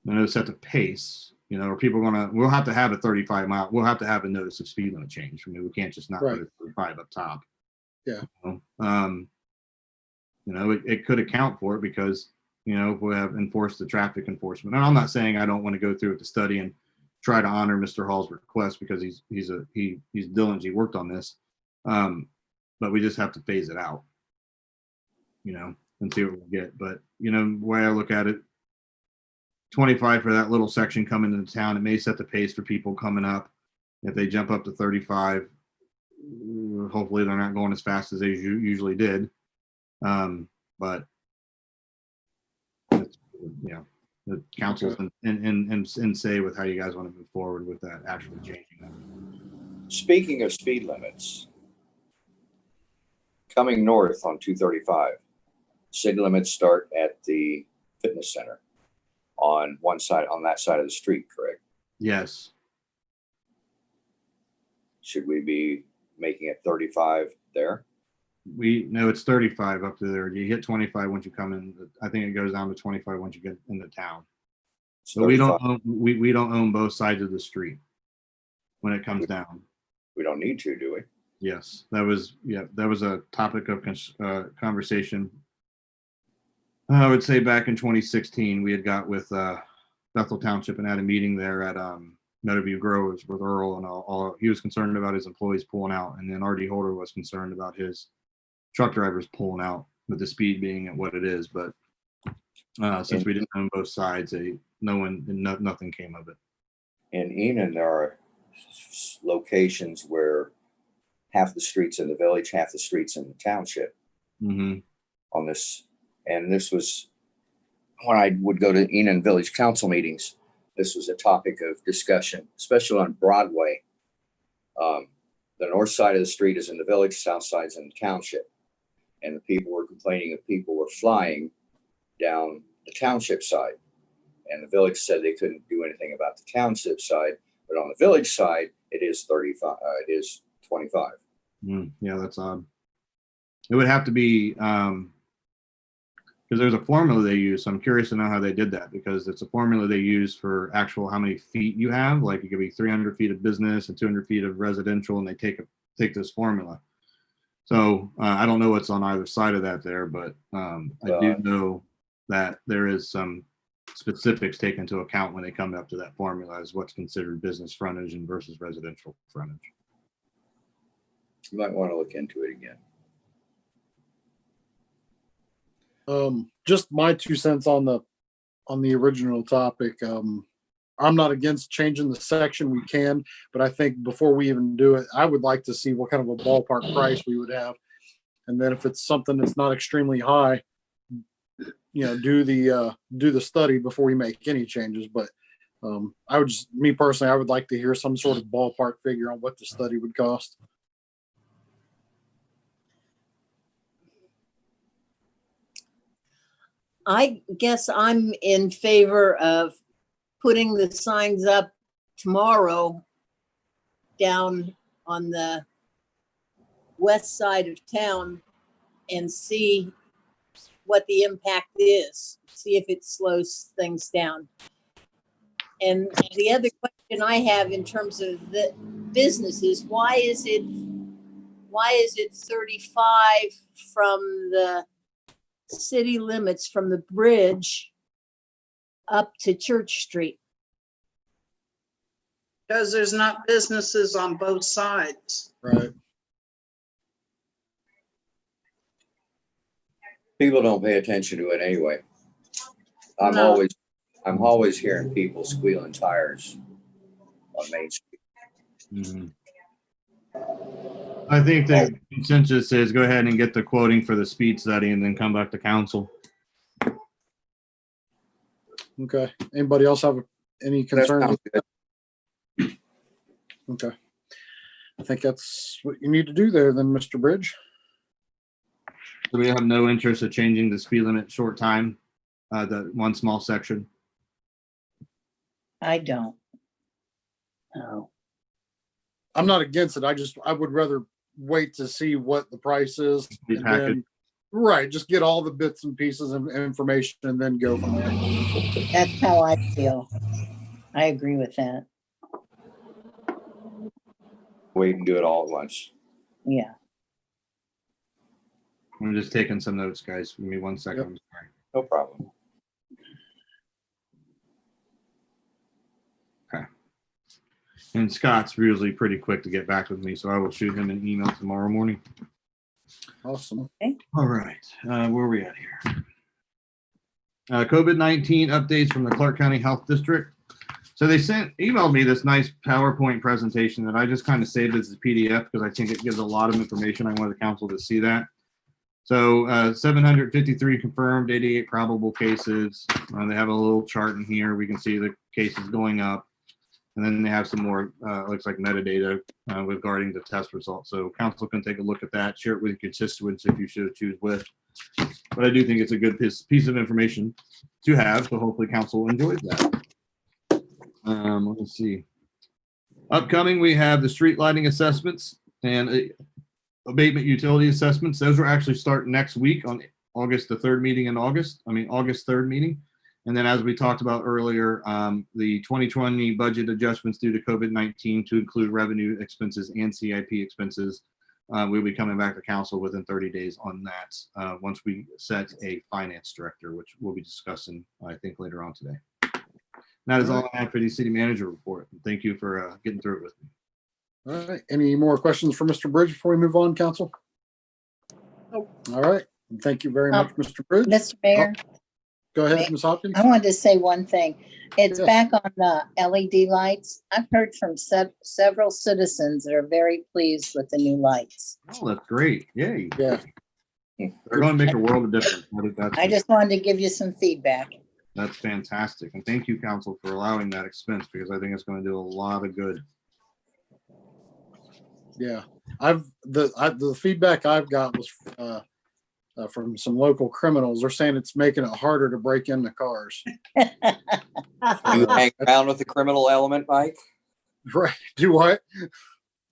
And it'll set the pace, you know, or people we'll have to have a 35 mile, we'll have to have a notice of speed limit change. I mean, we can't just not put a 35 up top. Yeah. You know, it could account for it because, you know, we have enforced the traffic enforcement. And I'm not saying I don't want to go through with the study and try to honor Mr. Hall's request because he's diligent. He worked on this, but we just have to phase it out, you know, and see what we get. But you know, the way I look at it, 25 for that little section coming into town, it may set the pace for people coming up. If they jump up to 35, hopefully they're not going as fast as they usually did. But it's, you know, the council's in say with how you guys want to move forward with that actually changing that. Speaking of speed limits, coming north on 235, city limits start at the fitness center on that side of the street, correct? Yes. Should we be making it 35 there? We know it's 35 up to there. You hit 25 once you come in. I think it goes down to 25 once you get into town. So we don't own both sides of the street when it comes down. We don't need to, do we? Yes, that was a topic of conversation. I would say back in 2016, we had got with Bethel Township and had a meeting there at Meadowview Grove with Earl, and all he was concerned about his employees pulling out, and then R.D. Holder was concerned about his truck drivers pulling out with the speed being at what it is. But since we didn't own both sides, nothing came of it. In Enon, there are locations where half the streets in the village, half the streets in the township on this. And this was when I would go to Enon Village Council meetings. this was a topic of discussion, especially on Broadway. The north side of the street is in the village, south side is in the township. And the people were complaining that people were flying down the township side. And the village said they couldn't do anything about the township side, but on the village side, it is 35, it is 25. Yeah, that's odd. It would have to be, because there's a formula they use. So I'm curious to know how they did that, because it's a formula they use for actual how many feet you have. Like it could be 300 feet of business and 200 feet of residential, and they take this formula. So I don't know what's on either side of that there, but I do know that there is some specifics taken into account when they come up to that formula as what's considered business frontage and versus residential frontage. You might want to look into it again. Just my 2 cents on the original topic. I'm not against changing the section. We can, but I think before we even do it, I would like to see what kind of a ballpark price we would have. And then if it's something that's not extremely high, do the study before we make any changes. But I would just, me personally, I would like to hear some sort of ballpark figure on what the study would cost. I guess I'm in favor of putting the signs up tomorrow down on the west side of town and see what the impact is, see if it slows things down. And the other question I have in terms of the businesses, why is it 35 from the city limits, from the bridge up to Church Street? Because there's not businesses on both sides. Right. People don't pay attention to it anyway. I'm No. always hearing people squealing tires on Main Street. Mm-hmm. I think the consensus is go ahead and get the quoting for the speed study and then come back to council. Okay. Anybody else have any concerns? That sounds good. Okay. I think that's what you need to do there then, Mr. Bridge. So we have no interest in changing the speed limit short time, the one small section. I don't. No. I'm not against it. I would rather wait to see what the price is. Be And packaged. then, right. Just get all the bits and pieces of information and then go from there. That's how I feel. I agree with that. Wait and do it all at once. Yeah. I'm just taking some notes, guys. Give me 1 second. Yep. I'm sorry. No problem. And Scott's usually pretty quick to get back with me, so I will shoot him an email tomorrow morning. Awesome. All right, where are we at here? COVID-19 updates from the Clark County Health District. So they emailed me this nice PowerPoint presentation that I just kind of saved as a PDF because I think it gives a lot of information. I want the council to see that. So 753 confirmed, 88 probable cases. They have a little chart in here. We can see the cases going up. And then they have some more, looks like metadata regarding the test results. So council can take a look at that, share it with your constituents if you should choose with. But I do think it's a good piece of information to have. So hopefully council enjoys that. Let's see. Upcoming, we have the street lighting assessments and abatement utility assessments. Those will actually start next week on August 3rd meeting. And then as we talked about earlier, the 2020 budget adjustments due to COVID-19 to include revenue expenses and CIP expenses. We'll be coming back to council within 30 days on that once we set a finance director, which we'll be discussing, I think, later on today. That is all I have for the city manager report. Thank you for getting through it with me. All right. Any more questions for Mr. Bridge before we move on, council? Nope. All right. Thank you very much, Mr. Bridge. Mr. Mayor, Go ahead, Ms. Hopkins. I wanted to say one thing. It's Yes. back on the LED lights. I've heard from several citizens that are very pleased with the new lights. Oh, that's great. Yay. Yeah. They're going to make a world of difference. I just wanted to give you some feedback. That's fantastic. And thank you, council, for allowing that expense because I think it's going to do a lot of good. Yeah, the feedback I've got was from some local criminals. They're saying it's making it harder to break into cars. Do you hang around with the criminal element, Mike? Right? Do what?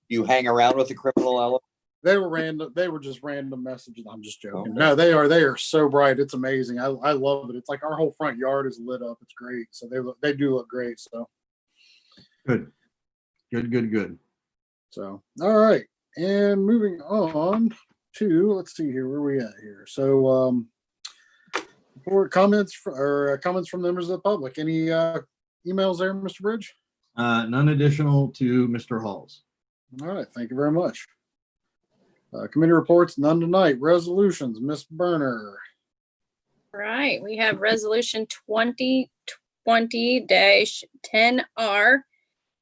You hang around with the criminal element? They were random. They were just random messages. I'm just joking. Okay. No, they are so bright. It's amazing. I love it. It's like our whole front yard is lit up. It's great. So they do look great. So Good. all right. And moving on to, let's see here, where we at here. So for comments from members of the public. Any emails there, Mr. Bridge? None additional to Mr. Hall's. All right, thank you very much. Committee reports, none tonight. Resolutions, Ms. Berner. Right, we have resolution 2020-10R,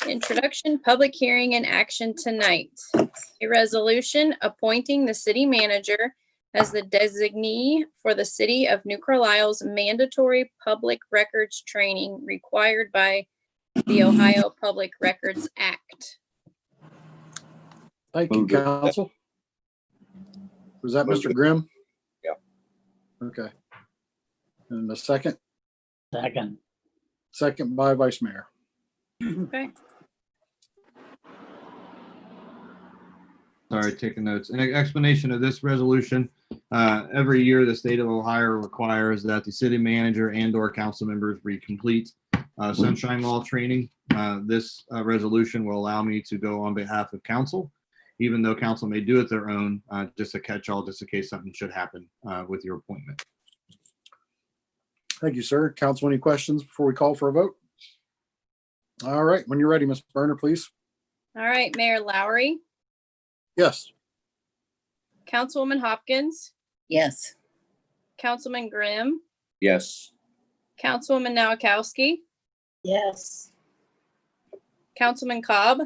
introduction, public hearing and action tonight. A resolution appointing the city manager as the designee for the city of New Carlisle's mandatory public records training required by the Ohio Public Records Act. Thank you, Move to- council. Was that Move Mr. to- Grimm? Yeah. Okay. And the second by Vice Mayor. Okay. Sorry, taking notes. An explanation of this resolution. Every year, the state of Ohio requires that the city manager and/or council members complete sunshine law training. This resolution will allow me to go on behalf of council, even though council may do it their own, just a catch-all, just in case something should happen with your appointment. Thank you, sir. Council, any questions before we call for a vote? All right, when you're ready, Ms. Berner, please. All right, Mayor Lowry, Yes. Councilwoman Hopkins, Yes. Councilman Grimm, Yes. Councilwoman Nowakowski, Yes. Councilman Cobb,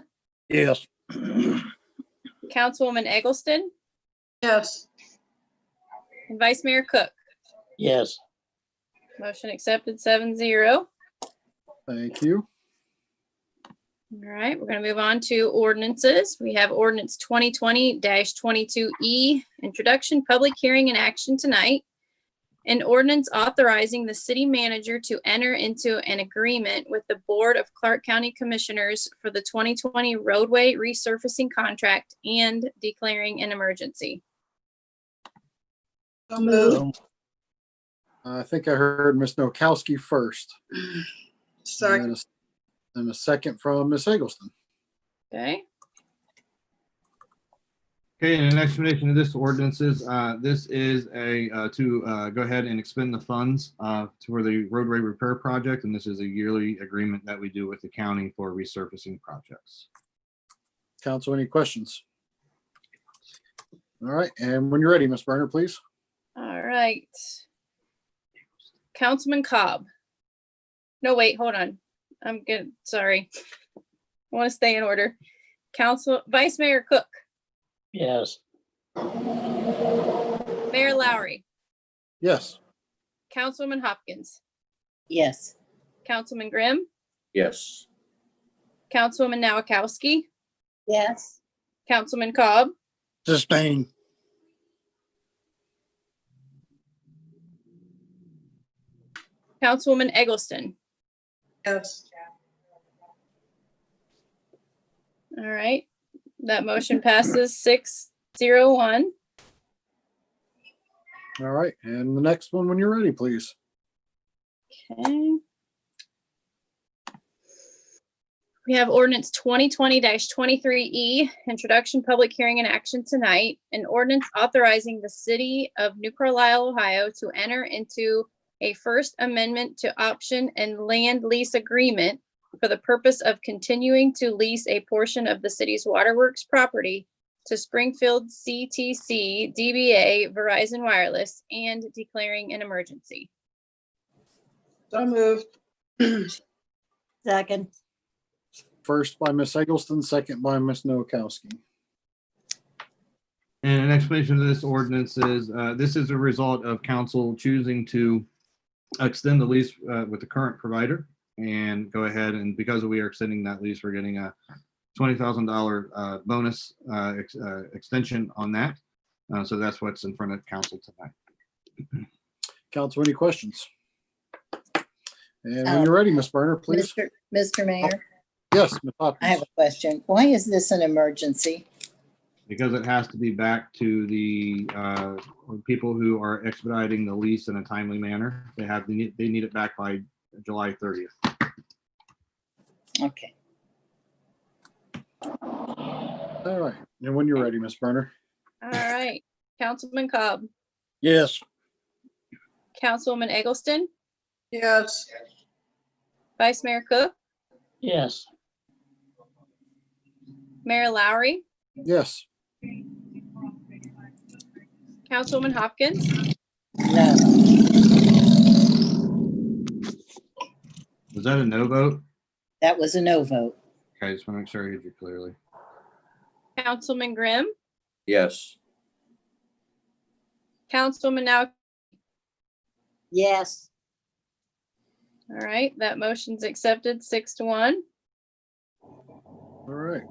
Yes. Councilwoman Eggleston, Yes. and Vice Mayor Cook. Yes. Motion accepted 7-0. Thank you. All right, we're going to move on to ordinances. We have ordinance 2020-22E, introduction, public hearing and action tonight. An ordinance authorizing the city manager to enter into an agreement with the Board of Clark County Commissioners for the 2020 roadway resurfacing contract and declaring an emergency. So moved. I think I heard Ms. Nowakowski first. Second. And a second from Ms. Eggleston. Okay, Okay, and an explanation of this ordinances, this is to go ahead and expend the funds for the roadway repair project, and this is a yearly agreement that we do with the county for resurfacing projects. Council, any questions? All right, and when you're ready, Ms. Berner, please. all right. Councilman Cobb. No, wait, hold on. I'm good. Sorry. I want to stay in order. Vice Mayor Cook, Yes. Mayor Lowry, Yes. Councilwoman Hopkins, Yes. Councilman Grimm, Yes. Councilwoman Nowakowski, Yes. Councilman Cobb, Sustain. Councilwoman Eggleston. Yes. All right, that motion passes 6-0-1. All right, and the next one when you're ready, please. Okay. We have ordinance 2020-23E, introduction, public hearing and action tonight. An ordinance authorizing the city of New Carlisle, Ohio to enter into a first amendment to option and land lease agreement for the purpose of continuing to lease a portion of the city's waterworks property to Springfield CTC DBA Verizon Wireless and declaring an emergency. So moved. Second. First by Ms. Eggleston, second by Ms. Nowakowski. And an explanation of this ordinance is, this is a result of council choosing to extend the lease with the current provider and go ahead, and because we are extending that lease, we're getting a $20,000 bonus extension on that. So that's what's in front of council tonight. Council, any questions? And when you're ready, Ms. Berner, please. Mr. Mayor, Yes, Ms. I have Hopkins. a question. Why is this an emergency? Because it has to be back to the people who are expediting the lease in a timely manner. They need it back by July 30th. Okay. All right. And when you're ready, Ms. Berner. All right. Councilman Cobb, Yes. Councilwoman Eggleston, Yes. Vice Mayor Cook, yes, Mayor Lowry, Yes. Councilwoman Hopkins, No. Was that a no vote? That was a no vote. Okay, I just want to make sure I heard you clearly. Councilman Grimm, Yes. Councilwoman now. Yes. All right, that motion's accepted 6-1. All right.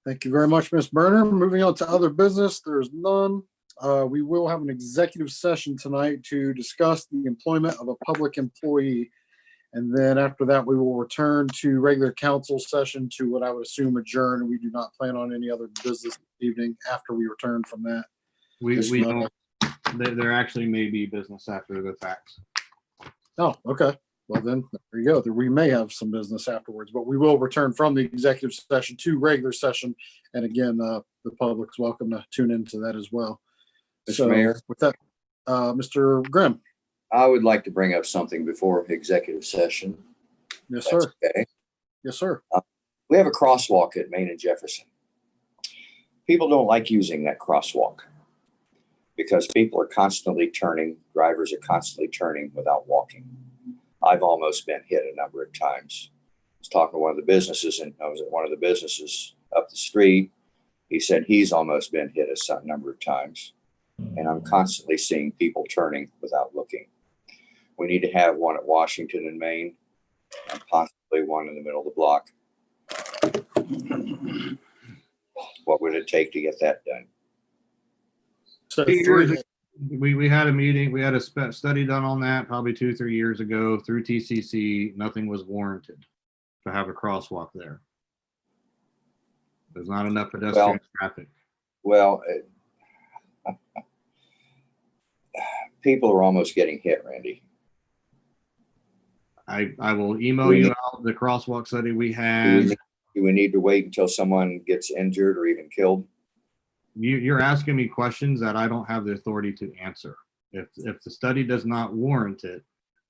Thank you very much, Ms. Berner. Moving on to other business, there's none. We will have an executive session tonight to discuss the employment of a public employee. And then after that, we will return to regular council session to what I would assume adjourn. We do not plan on any other business this evening after we return from that. We Yes, ma'am. don't, there actually may be business after the facts. Oh, okay. Well, then there you go. We may have some business afterwards, but we will return from the executive session to regular session. And again, the public's welcome to tune into that as well. Mr. So Mayor? with that, Mr. Grimm. I would like to bring up something before executive session. Yes, That's sir. okay. Yes, sir. We have a crosswalk at Main and Jefferson. People don't like using that crosswalk because people are constantly turning, drivers are constantly turning without walking. I've almost been hit a number of times. I was talking to one of the businesses, and I was at one of the businesses up the street. He said he's almost been hit a number of times. And I'm constantly seeing people turning without looking. We need to have one at Washington and Maine, and possibly one in the middle of the block. What would it take to get that done? So 2 years three, ago, we had a meeting, we had a study done on that probably 2-3 years ago through TCC. Nothing was warranted to have a crosswalk there. There's not enough pedestrian traffic. Well, people are almost getting hit, Randy. I will email you out the crosswalk study we had. Do we need to wait until someone gets injured or even killed? You're asking me questions that I don't have the authority to answer. If the study does not warrant it,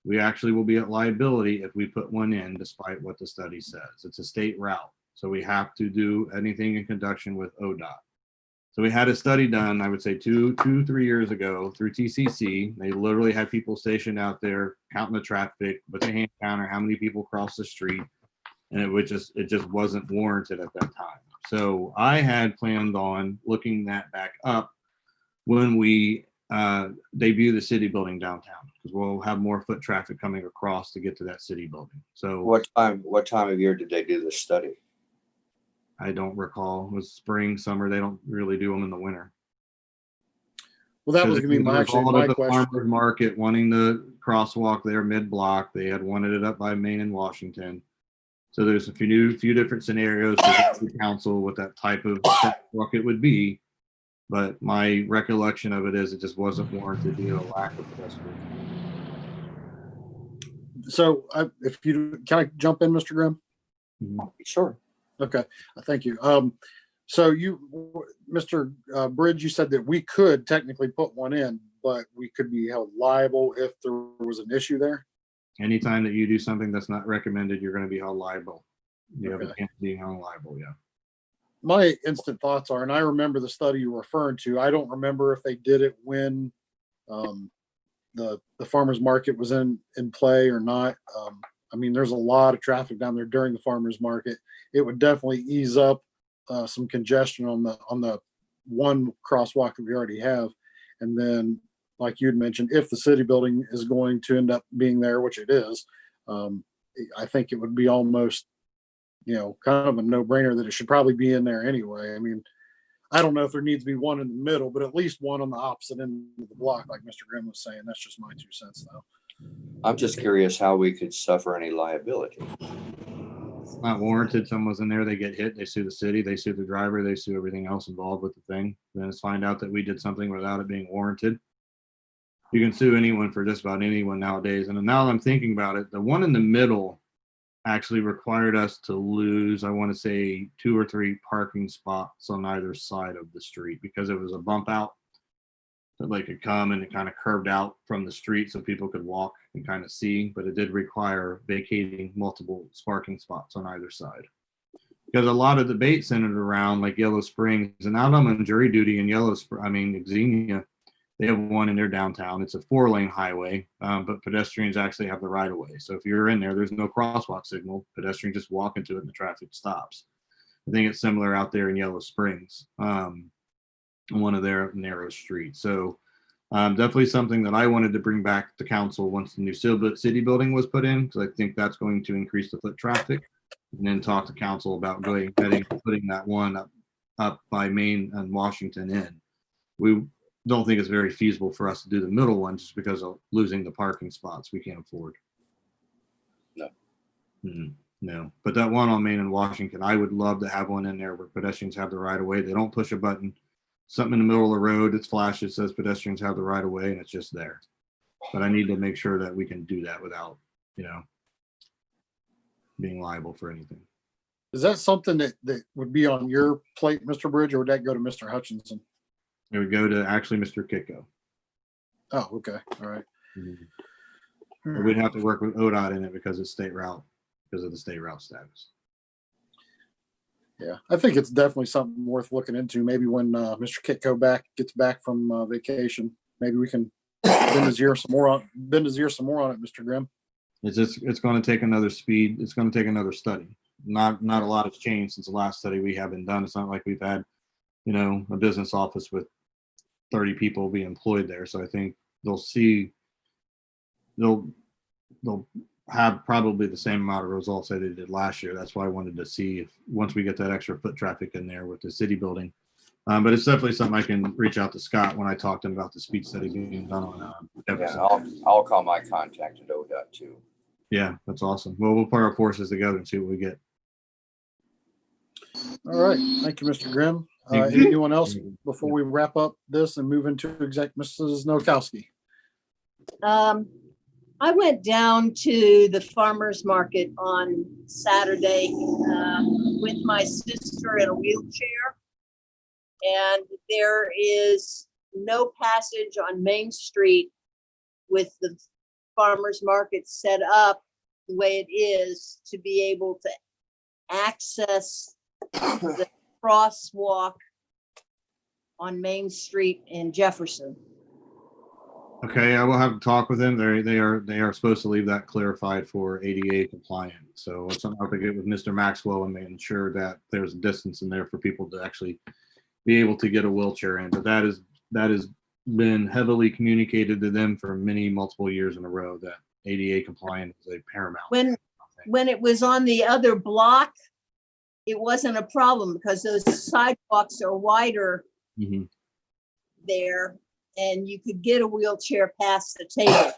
we actually will be at liability if we put one in despite what the study says. It's a state route. So we have to do anything in conjunction with ODOT. So we had a study done, I would say 3 years ago through TCC. They literally had people stationed out there counting the traffic with a hand counter, how many people cross the street. And it just wasn't warranted at that time. So I had planned on looking that back up when we debut the city building downtown, because we'll have more foot traffic coming across to get to that city building. So What time of year did they do this study? I don't recall. It was spring, summer. They don't really do them in the winter. well, that was going to be my The question. farmers market wanting the crosswalk there mid-block. They had wanted it up by Main and Washington. So there's a few different scenarios to the council what that type of crosswalk it would be. But my recollection of it is it just wasn't warranted due to a lack of pedestrian. So can I jump in, Mr. Grimm? Sure. Okay, thank you. So Mr. Bridge, you said that we could technically put one in, but we could be held liable if there was an issue there. Anytime that you do something that's not recommended, you're going to be held liable. You have a Okay. chance of being held liable, yeah. My instant thoughts are, and I remember the study you're referring to. I don't remember if they did it when the farmers market was in play or not. I mean, there's a lot of traffic down there during the farmers market. It would definitely ease up some congestion on the one crosswalk that we already have. And then like you'd mentioned, if the city building is going to end up being there, which it is, I think it would be almost, kind of a no-brainer that it should probably be in there anyway. I mean, I don't know if there needs to be one in the middle, but at least one on the opposite end of the block, like Mr. Grimm was saying. That's just my 2 cents, though. I'm just curious how we could suffer any liability. It's not warranted. Someone's in there, they get hit, they sue the city, they sue the driver, they sue everything else involved with the thing. Then it's find out that we did something without it being warranted. You can sue anyone for just about anyone nowadays. And now that I'm thinking about it, the one in the middle actually required us to lose, I want to say 2 or 3 parking spots on either side of the street because it was a bump out that like could come and it kind of curved out from the street so people could walk and kind of see, but it did require vacating multiple parking spots on either side. Because a lot of debate centered around like Yellow Springs, and now I'm on jury duty in Xenia, they have one in their downtown. It's a 4-lane highway, but pedestrians actually have the right of way. So if you're in there, there's no crosswalk signal. Pedestrians just walk into it and the traffic stops. I think it's similar out there in Yellow Springs, one of their narrow streets. So definitely something that I wanted to bring back to council once the new city building was put in, because I think that's going to increase the foot traffic. And then talk to council about putting that one up by Main and Washington in. We don't think it's very feasible for us to do the middle one just because of losing the parking spots we can't afford. No. No, but that one on Main and Washington, I would love to have one in there where pedestrians have the right of way. They don't push a button, something in the middle of the road, it's flashes, says pedestrians have the right of way, and it's just there. But I need to make sure that we can do that without, being liable for anything. Is that something that would be on your plate, Mr. Bridge, or would that go to Mr. Hutchinson? It would go to actually Mr. Kicko. Oh, okay. All right. But we'd have to work with ODOT in it because it's state route, because of the state route status. Yeah, I think it's definitely something worth looking into. Maybe when Mr. Kitco gets back from vacation, maybe we can bend his ear some more on it, Mr. Grimm. It's going to take another speed. It's going to take another study. Not a lot has changed since the last study we haven't done. It's not like we've had, a business office with 30 people be employed there. So I think they'll have probably the same amount of results that they did last year. That's why I wanted to see if once we get that extra foot traffic in there with the city building. But it's definitely something I can reach out to Scott when I talk to him about the speed study being done on Jefferson. Yeah, I'll call my contact at ODOT too. Yeah, that's awesome. Well, we'll put our forces together and see what we get. All right. Thank you, Mr. Grimm. Anyone else before we wrap up this and move into exec? Mrs. Nowakowski. I went down to the farmer's market on Saturday with my sister in a wheelchair. And there is no passage on Main Street with the farmer's market set up the way it is to be able to access the crosswalk on Main Street in Jefferson. Okay, I will have to talk with them. They are supposed to leave that clarified for ADA compliant. So it's something I have to get with Mr. Maxwell and make sure that there's a distance in there for people to actually be able to get a wheelchair in. But that has been heavily communicated to them for multiple years in a row that ADA compliant is a paramount. When it was on the other block, it wasn't a problem because those sidewalks are wider there, and you could get a wheelchair past the table.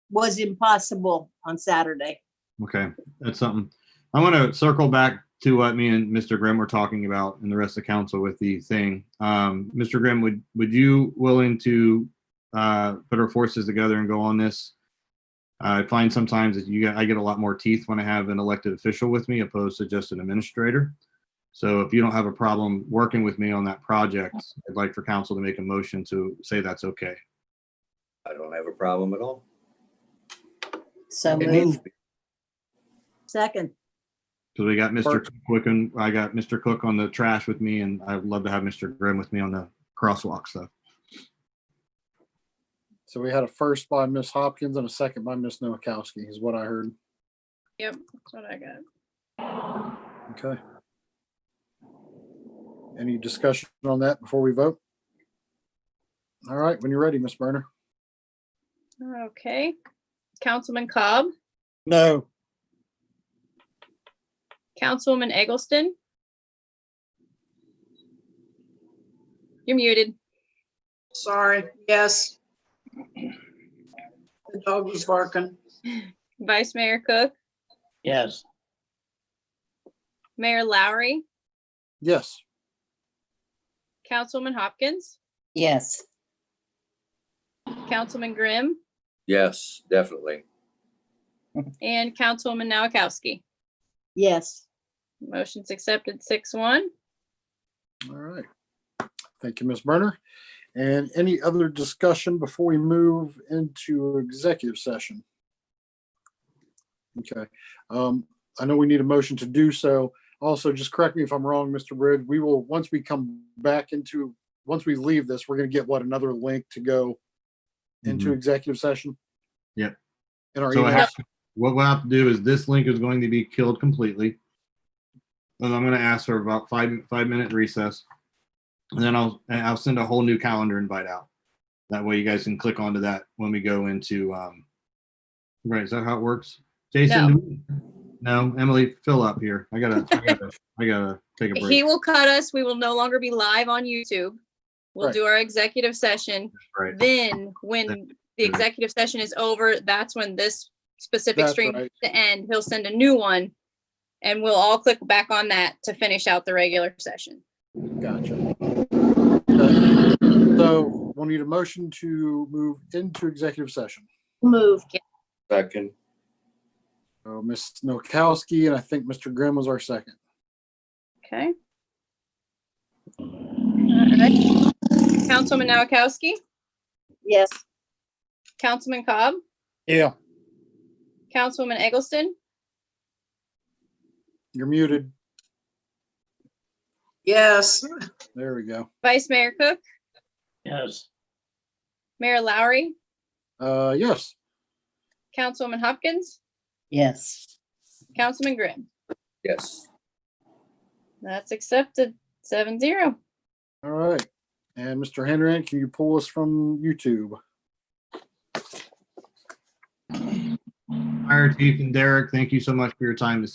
Was impossible on Saturday. Okay, that's something. I want to circle back to what me and Mr. Grimm were talking about and the rest of the council with the thing. Mr. Grimm, would you willing to put our forces together and go on this? I find sometimes that I get a lot more teeth when I have an elected official with me opposed to just an administrator. So if you don't have a problem working with me on that project, I'd like for council to make a motion to say that's okay. I don't have a problem at all. So It needs moved. to be. Second. So we got Mr. Cook and I got Mr. Cook on the trash with me, and I'd love to have Mr. Grimm with me on the crosswalk stuff. So we had a first by Miss Hopkins and a second by Miss Nowakowski is what I heard. Yep, that's what I got. Okay. Any discussion on that before we vote? All right, when you're ready, Miss Berner. Okay. Councilman Cobb, No. Councilwoman Eggleston. You're muted. Sorry, yes. The dog was barking. Vice Mayor Cook, Yes. Mayor Lowry, Yes. Councilwoman Hopkins, Yes. Councilman Grimm, Yes, definitely. and Councilwoman Nowakowski. Yes. Motion's accepted 6-1. All right. Thank you, Ms. Burner. And any other discussion before we move into executive session? Okay. I know we need a motion to do so. Also, just correct me if I'm wrong, Mr. Bridge. We will, once we leave this, we're going to get another link to go into executive session? Yep. In our So email? what we'll have to do is this link is going to be killed completely. And I'm going to ask for about 5-minute recess. And then I'll send a whole new calendar invite out. That way you guys can click onto that when we go into, right, is that how it works? Jason? No, Emily, fill up here. I gotta take a break. He will cut us. We will no longer be live on YouTube. We'll Right. do our executive session. Right. Then when the executive session is over, that's when this specific That's stream right. to end. He'll send a new one and we'll all click back on that to finish out the regular session. Gotcha. Okay. So we'll need a motion to move into executive session. Move. Second. So Ms. Nowakowski, and I think Mr. Grimm was our second. Okay. All right. Councilwoman Nowakowski, Yes. Councilman Cobb, Yeah. Councilwoman Eggleston, You're muted. Yes. There we go. Vice Mayor Cook, Yes. Mayor Lowry, Yes. Councilwoman Hopkins, Yes. Councilman Grimm. Yes. That's accepted 7-0. All right. And Mr. Henry, can you pull us from YouTube? Fire Chief and Derek, thank you so much for your time this